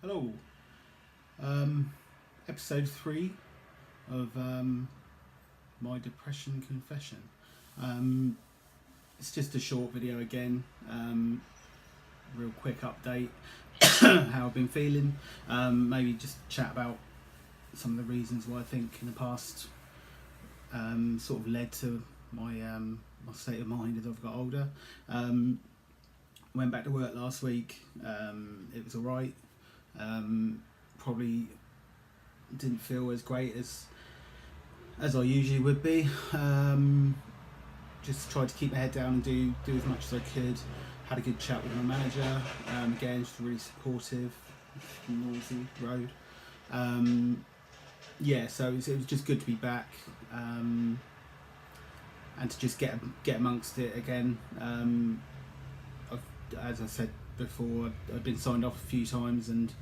Hello. Episode 3 of my depression confession. It's just a short video again. Real quick update how I've been feeling. Maybe just chat about some of the reasons why I think in the past sort of led to my state of mind as I've got older. Went back to work last week. It was alright. Probably didn't feel as great as I usually would be. Just tried to keep my head down and do as much as I could. Had a good chat with my manager. Again, just really supportive. Noisy road. So it was just good to be back and to just get amongst it again. As I said before, I've been signed off a few times and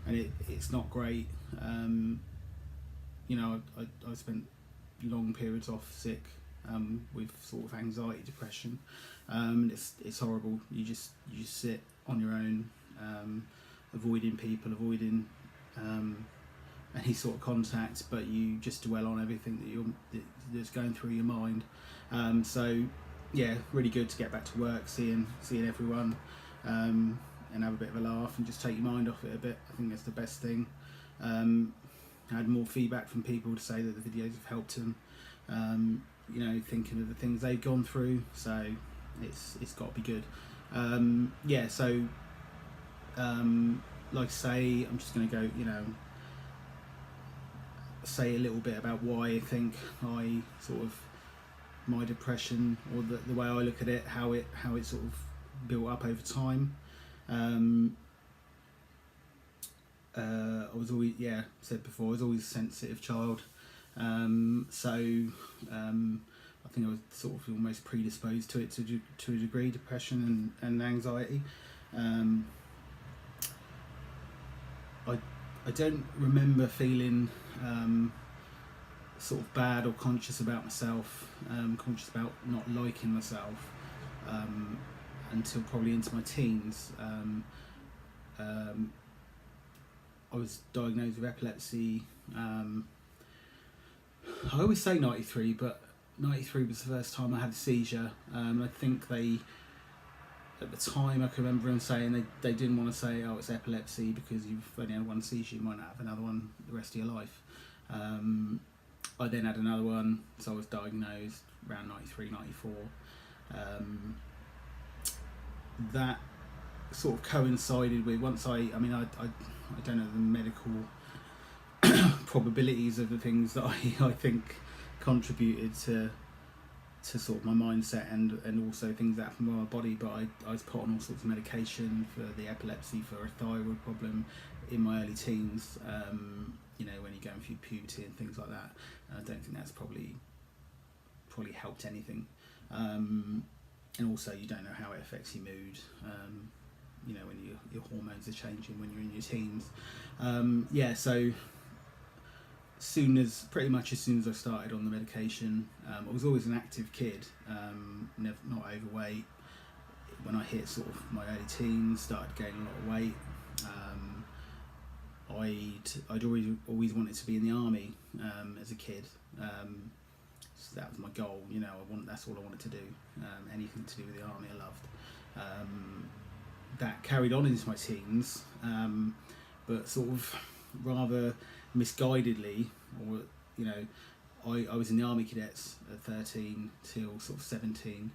it's not great. I spent long periods off sick with sort of anxiety, depression. It's horrible. You just sit on your own, avoiding people, avoiding any sort of contact, but you just dwell on everything that's going through your mind. Really good to get back to work, seeing everyone, and have a bit of a laugh and just take your mind off it a bit. I think that's the best thing. I had more feedback from people to say that the videos have helped them, thinking of the things they've gone through, so it's got to be good. Like I say, I'm just going to go, say a little bit about why I think my depression, or the way I look at it, how it sort of built up over time. I was always, said before, I was always a sensitive child. I think I was sort of almost predisposed to it to a degree, depression and anxiety. I don't remember feeling sort of bad or conscious about myself, conscious about not liking myself, until probably into my teens. I was diagnosed with epilepsy. I always say 93, but 93 was the first time I had a seizure. I think at the time, I can remember them saying they didn't want to say, it's epilepsy, because you've only had one seizure, you might not have another one the rest of your life. I then had another one, so I was diagnosed around 93, 94. That sort of coincided with, once I don't know the medical probabilities of the things that I think contributed to sort of my mindset and also things that happened with my body, but I was put on all sorts of medication for the epilepsy, for a thyroid problem in my early teens, when you're going through puberty and things like that. And I don't think that's probably helped anything. And also, you don't know how it affects your mood, when your hormones are changing when you're in your teens. So pretty much as soon as I started on the medication, I was always an active kid, not overweight. When I hit sort of my early teens, started gaining a lot of weight. I'd always wanted to be in the army as a kid. So that was my goal. That's all I wanted to do. Anything to do with the army, I loved. That carried on into my teens, but sort of rather misguidedly, or I was in the army cadets at 13 till sort of 17,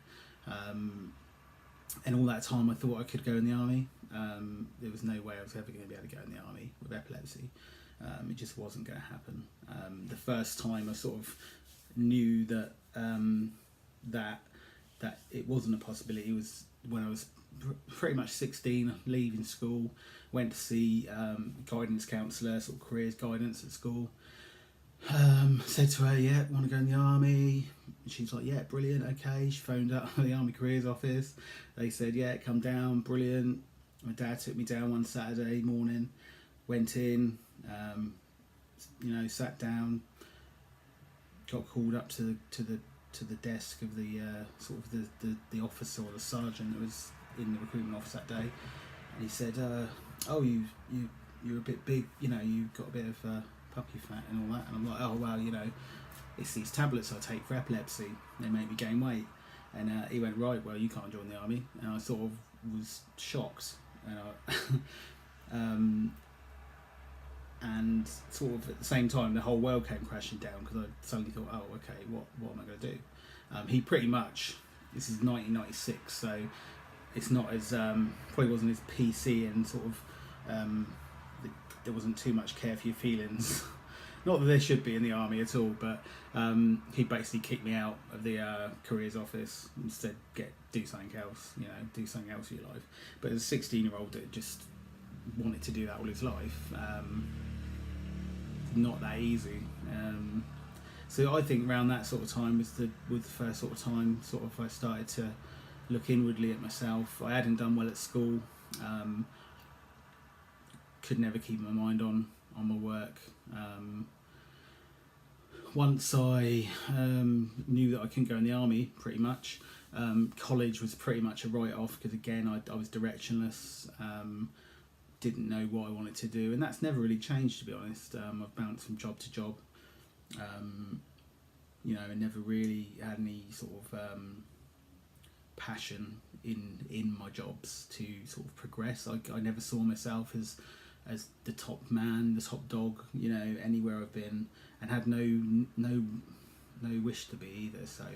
and all that time I thought I could go in the army. There was no way I was ever going to be able to go in the army with epilepsy. It just wasn't going to happen. The first time I sort of knew that it wasn't a possibility was when I was pretty much 16, leaving school. Went to see guidance counsellor, sort of careers guidance at school. Said to her, want to go in the army. She's like, brilliant, okay. She phoned up the army careers office. They said, come down, brilliant. My dad took me down one Saturday morning, went in, sat down, got called up to the desk of the sort of the officer or the sergeant that was in the recruitment office that day, and he said, you're a bit big, you've got a bit of puppy fat and all that. And I'm like, oh well, it's these tablets I take for epilepsy. They make me gain weight. And he went, right, well, you can't join the army. And I sort of was shocked. And and sort of at the same time, the whole world came crashing down, because I suddenly thought, oh, okay, what am I going to do? He pretty much, this is 1996, so it's not as, probably wasn't as PC, and sort of, there wasn't too much care for your feelings. Not that there should be in the army at all, but he basically kicked me out of the careers office and said, do something else, do something else with your life. But as a 16-year-old that just wanted to do that all his life, not that easy. So I think around that sort of time was the first sort of time I started to look inwardly at myself. I hadn't done well at school, could never keep my mind on my work. Once I knew that I couldn't go in the army, pretty much, college was pretty much a write-off, because again I was directionless, didn't know what I wanted to do, and that's never really changed, to be honest. I've bounced from job to job, and never really had any sort of passion in my jobs to sort of progress. I never saw myself as the top man, the top dog, anywhere I've been, and had no wish to be either. So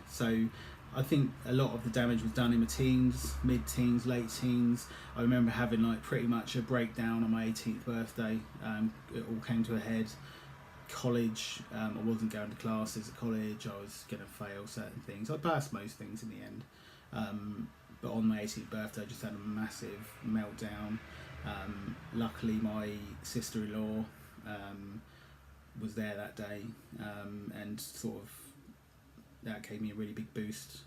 so I think a lot of the damage was done in my teens, mid-teens, late teens. I remember having pretty much a breakdown on my 18th birthday. It all came to a head. College, I wasn't going to classes at college. I was going to fail certain things. I passed most things in the end. But on my 18th birthday, I just had a massive meltdown. Luckily, my sister-in-law was there that day, and sort of that gave me a really big boost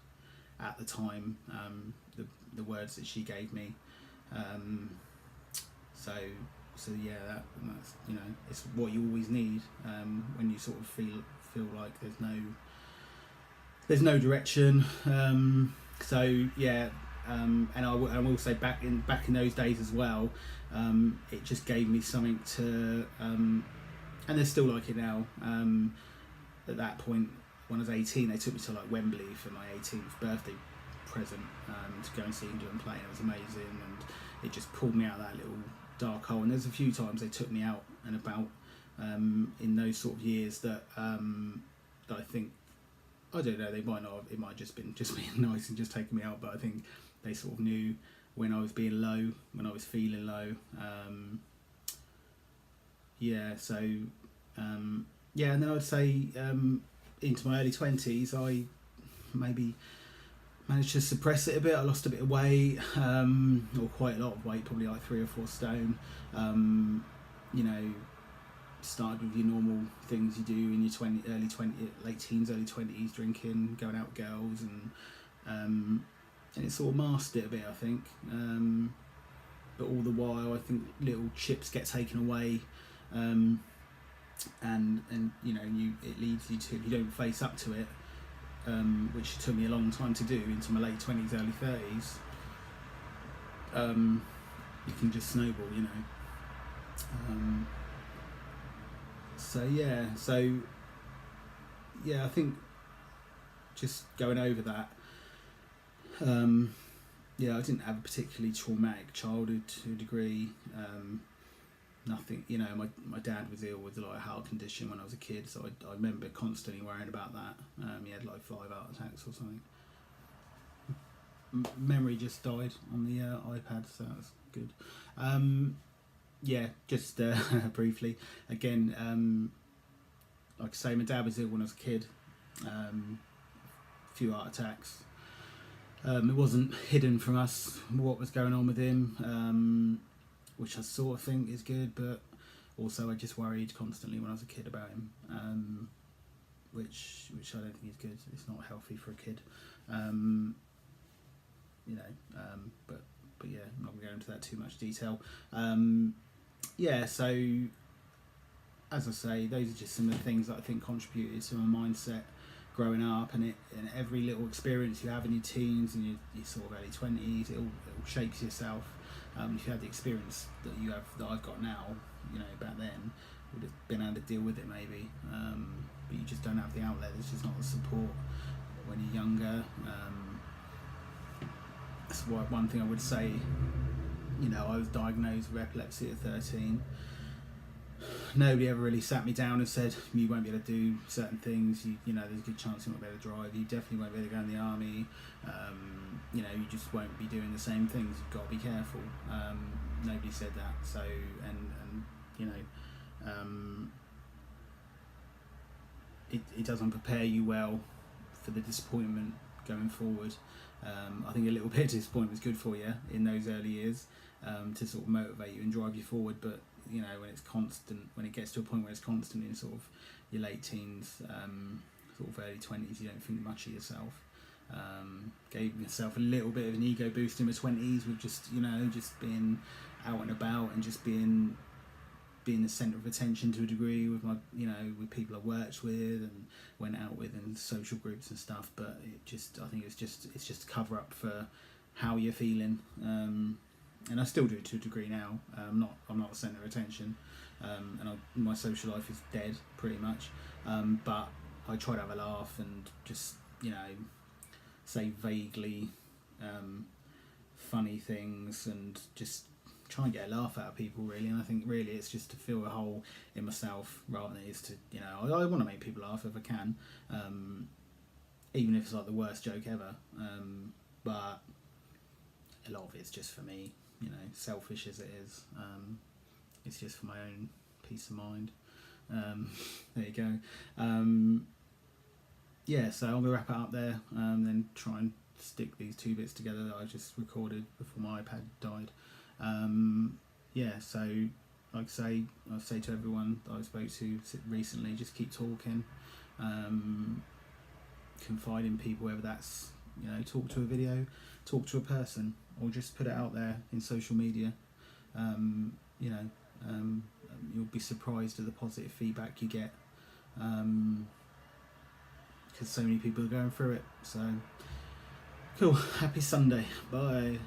at the time. The words that she gave me. So that's it's what you always need when you sort of feel like there's no direction. And I will say back in those days as well, it just gave me something to, and there's still like it now. At that point, when I was 18, they took me to Wembley for my 18th birthday present, to go and see England play. It was amazing, and it just pulled me out of that little dark hole. And there's a few times they took me out and about in those sort of years that I think, I don't know, they might not have, it might have just being nice and just taking me out, but I think they sort of knew when I was being low, when I was feeling low. And then I'd say into my early 20s, I maybe managed to suppress it a bit. I lost a bit of weight, or quite a lot of weight, probably 3 or 4 stone. Started with your normal things you do in your late teens, early 20s, drinking, going out with girls, and it sort of masked it a bit, I think. But all the while, I think little chips get taken away, and it leads you to, if you don't face up to it, which took me a long time to do, into my late 20s, early 30s, you can just snowball, I think just going over that, I didn't have a particularly traumatic childhood to a degree. Nothing, my dad was ill with a heart condition when I was a kid, so I remember constantly worrying about that. He had 5 heart attacks or something. Memory just died on the iPad, so that's good. Just briefly, again, like I say, my dad was ill when I was a kid, a few heart attacks. It wasn't hidden from us what was going on with him, which I sort of think is good, but also I just worried constantly when I was a kid about him, which I don't think is good. It's not healthy for a kid, but I'm not going to go into that too much detail. So as I say, those are just some of the things that I think contributed to my mindset growing up, and every little experience you have in your teens and your sort of early 20s, it all shapes yourself. If you had the experience that you have, that I've got now, you know, back then, would have been able to deal with it maybe. But you just don't have the outlet. There's just not the support when you're younger. That's why one thing I would say, you know, I was diagnosed with epilepsy at 13. Nobody ever really sat me down and said, you won't be able to do certain things, you know, there's a good chance you won't be able to drive, you definitely won't be able to go in the army, you know, you just won't be doing the same things, you've got to be careful. Nobody said that. So, and you know, it doesn't prepare you well for the disappointment going forward. I think a little bit of disappointment is good for you in those early years, to sort of motivate you and drive you forward, but you know, when it's constant, when it gets to a point where it's constant in sort of your late teens, sort of early 20s, you don't think much of yourself. Gave myself a little bit of an ego boost in my 20s with just, you know, just being out and about and just being the centre of attention to a degree with my, you know, with people I worked with and went out with in social groups and stuff. But it just, I think it's just a cover up for how you're feeling. And I still do it to a degree now. I'm not the centre of attention, and my social life is dead pretty much. But I try to have a laugh and just, you know, say vaguely funny things and just try and get a laugh out of people, really. And I think really it's just to fill a hole in myself rather than it is to, you know, I want to make people laugh if I can, even if it's like the worst joke ever. But a lot of it's just for me. You know, selfish as it is, it's just for my own peace of mind. There you go. Yeah, so I'm gonna wrap it up there, then try and stick these two bits together that I just recorded before my iPad died. Yeah, so like I say to everyone that I spoke to recently, just keep talking, confide in people, whether that's, you know, talk to a video, talk to a person, or just put it out there in social media. You know, you'll be surprised at the positive feedback you get, because so many people are going through it. So cool. Happy Sunday. Bye.